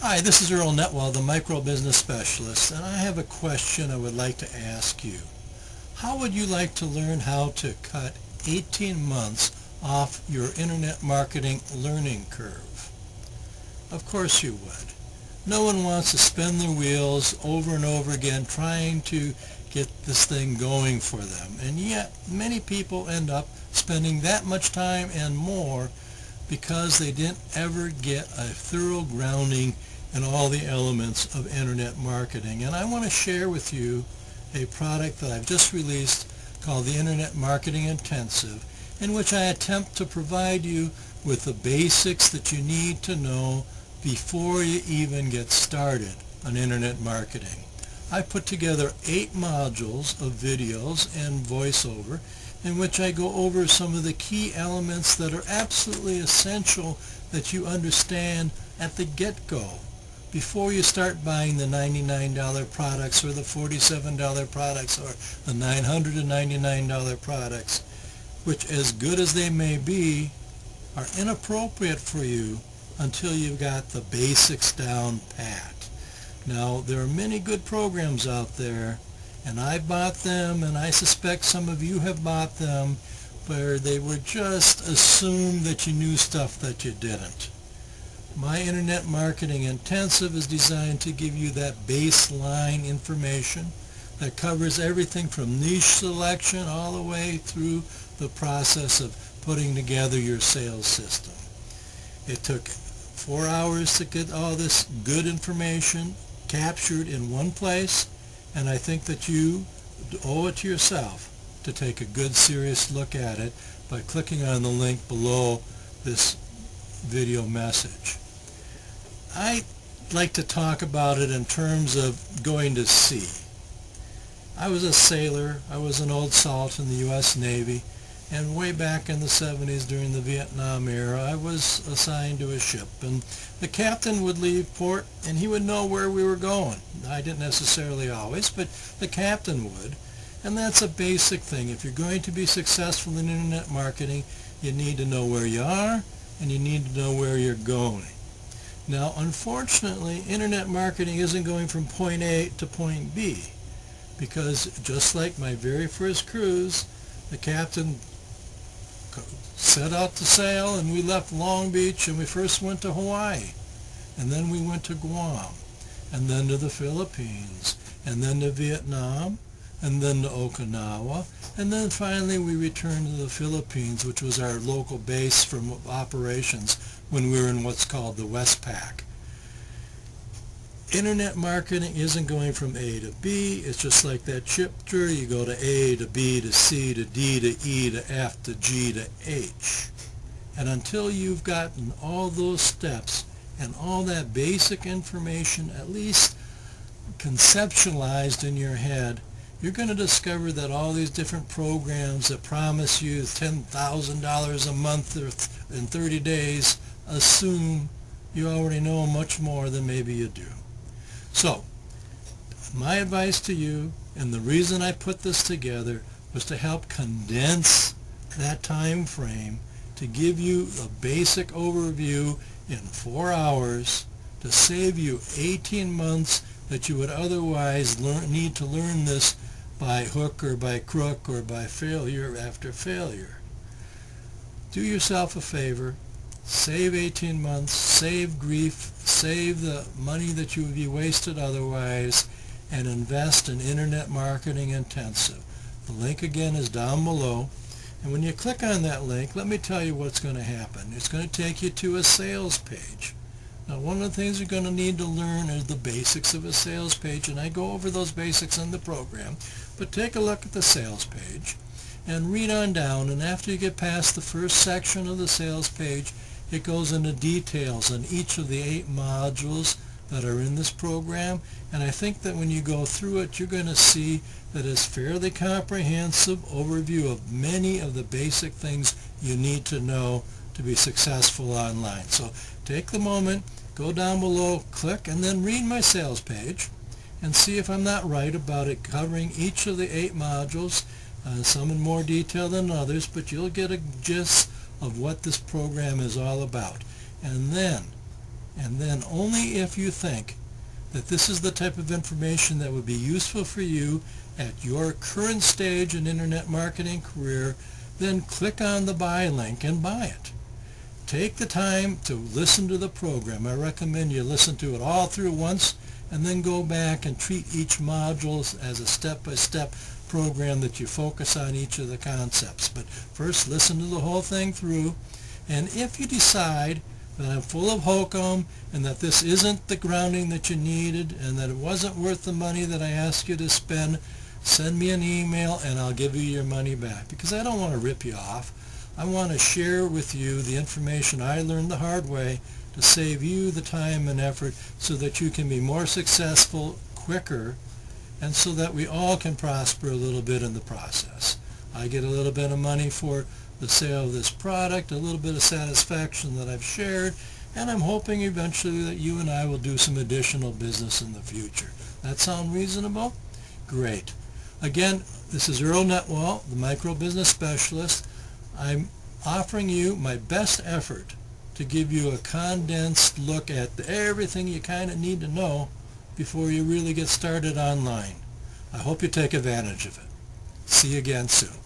Hi, this is Earl Netwal, the Micro Business Specialist, and I have a question I would like to ask you. How would you like to learn how to cut 18 months off your internet marketing learning curve? Of course you would. No one wants to spin their wheels over and over again trying to get this thing going for them, and yet many people end up spending that much time and more because they didn't ever get a thorough grounding in all the elements of internet marketing. And I want to share with you a product that I've just released called the Internet Marketing Intensive, in which I attempt to provide you with the basics that you need to know before you even get started on internet marketing. I put together 8 modules of videos and voiceover in which I go over some of the key elements that are absolutely essential that you understand at the get-go before you start buying the $99 products or the $47 products or the $999 products, which, as good as they may be, are inappropriate for you until you've got the basics down pat. Now, there are many good programs out there, and I bought them, and I suspect some of you have bought them, where they were just assumed that you knew stuff that you didn't. My Internet Marketing Intensive is designed to give you that baseline information that covers everything from niche selection all the way through the process of putting together your sales system. It took 4 hours to get all this good information captured in one place, and I think that you owe it to yourself to take a good serious look at it by clicking on the link below this video message. I like to talk about it in terms of going to sea. I was a sailor. I was an old salt in the U.S. Navy, and way back in the 70s during the Vietnam era, I was assigned to a ship, and the captain would leave port and he would know where we were going. I didn't necessarily always, but the captain would. And that's a basic thing. If you're going to be successful in internet marketing, you need to know where you are and you need to know where you're going. Now, unfortunately, internet marketing isn't going from point A to point B, because just like my very first cruise, the captain set out to sail and we left Long Beach and we first went to Hawaii, and then we went to Guam, and then to the Philippines, and then to Vietnam, and then to Okinawa, and then finally we returned to the Philippines, which was our local base for operations when we were in what's called the Westpac. Internet marketing isn't going from A to B. It's just like that chip tree. You go to A to B to C to D to E to F to G to H. And until you've gotten all those steps and all that basic information at least conceptualized in your head, you're going to discover that all these different programs that promise you $10,000 a month or in 30 days assume you already know much more than maybe you do. So, my advice to you, and the reason I put this together, was to help condense that time frame to give you a basic overview in 4 hours to save you 18 months that you would otherwise need to learn this by hook or by crook or by failure after failure. Do yourself a favor. Save 18 months, save grief, save the money that you would be wasted otherwise, and invest in Internet Marketing Intensive. The link again is down below, and when you click on that link, let me tell you what's going to happen. It's going to take you to a sales page. Now, one of the things you're going to need to learn is the basics of a sales page, and I go over those basics in the program, but take a look at the sales page and read on down, and after you get past the first section of the sales page, it goes into details on each of the 8 modules that are in this program, and I think that when you go through it, you're going to see that it's fairly comprehensive overview of many of the basic things you need to know to be successful online. So take the moment, go down below, click, and then read my sales page and see if I'm not right about it covering each of the 8 modules, some in more detail than others, but you'll get a gist of what this program is all about. And then and then only if you think that this is the type of information that would be useful for you at your current stage in internet marketing career, then click on the buy link and buy it. Take the time to listen to the program. I recommend you listen to it all through once and then go back and treat each module as a step-by-step program that you focus on each of the concepts. But first, listen to the whole thing through, and if you decide that I'm full of hokum and that this isn't the grounding that you needed and that it wasn't worth the money that I asked you to spend, send me an email and I'll give you your money back, because I don't want to rip you off. I want to share with you the information I learned the hard way to save you the time and effort so that you can be more successful quicker, and so that we all can prosper a little bit in the process. I get a little bit of money for the sale of this product, a little bit of satisfaction that I've shared, and I'm hoping eventually that you and I will do some additional business in the future. That sound reasonable? Great. Again, this is Earl Netwal, the Micro Business Specialist. I'm offering you my best effort to give you a condensed look at everything you kind of need to know before you really get started online. I hope you take advantage of it. See you again soon.